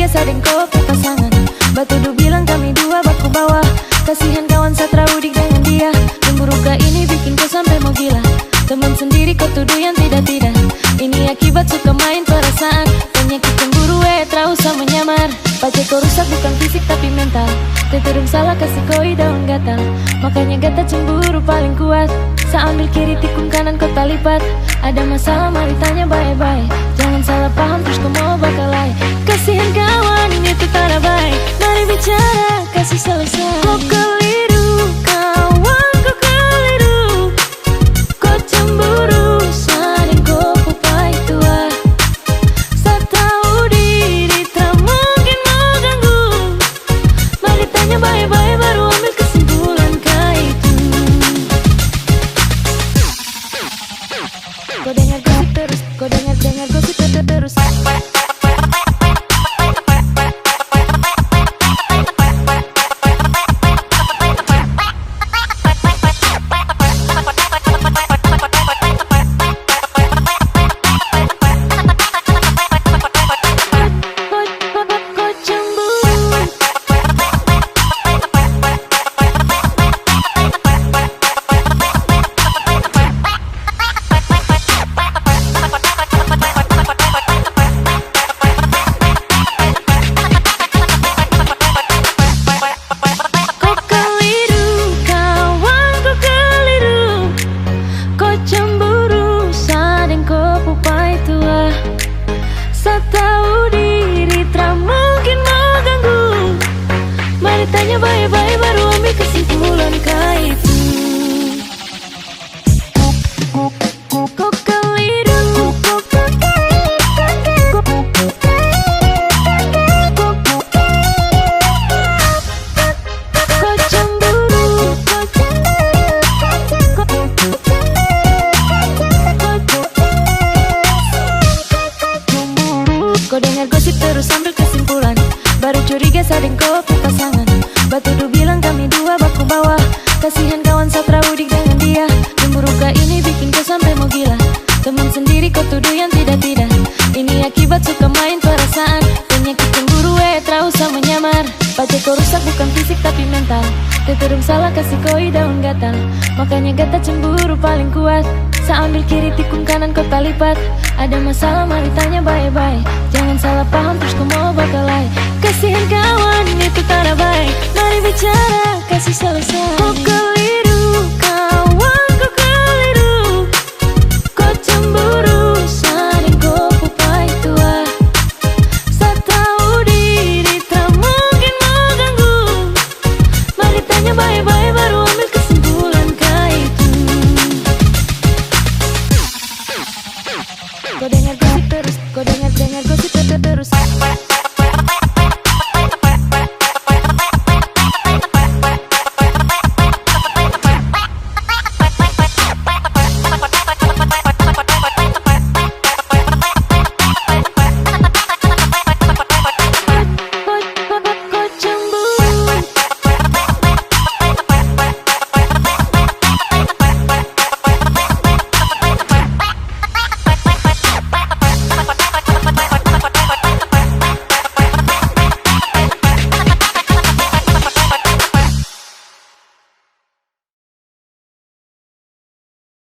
curiga sadeng kopi pasangan. Batudu bilang kami dua baku bawah. Kasihan kawan satra udik dengan dia. Cemburu gak ini bikin kau sampai mau gila. Teman sendiri kau tuduh yang tidak-tidak. Ini akibat suka main perasaan. Penyakit cemburu terau sama nyamar. Pacar kau rusak bukan fisik tapi mental. Teterum salah kasih koi daun gatal. Makanya gata cemburu paling kuat. Sa ambil kiri tikung kanan kau talipat. Ada masalah mari tanya baik-baik. Jangan salah paham terus kau mau bakalai. Kasihan kawan ini tuh tanda baik. Mari bicara kasih selesai. Kau keliru kawan kau keliru. Kau cemburu saling kau pupai tua. Saya tahu diri tak mungkin mau ganggu. Mari tanya baik-baik baru ambil kesimpulan kah itu. Kau dengar gosip terus, kau dengar gosip terus. Tahu diri tak mungkin mau ganggu. Mari tanya baik-baik baru ambil kesimpulan kah itu. Kau keliru, kau cemburu, kau dengar gosip terus ambil kesimpulan. Baru curiga sadeng kopi pasangan. Batudu bilang kami dua baku bawah. Kasihan kawan satra udik dengan dia. Cemburu gak ini bikin kau sampai mau gila. Teman sendiri kau tuduh yang tidak-tidak. Ini akibat suka main perasaan. Penyakit cemburu terau sama nyamar. Pacar kau rusak bukan fisik tapi mental. Teterum salah kasih koi daun gatal. Makanya gata cemburu paling kuat. Sa ambil kiri tikung kanan kau talipat. Ada masalah mari tanya baik-baik. Jangan salah paham terus kau mau bakalai. Kasihan kawan itu tanda baik. Mari bicara kasih selesai.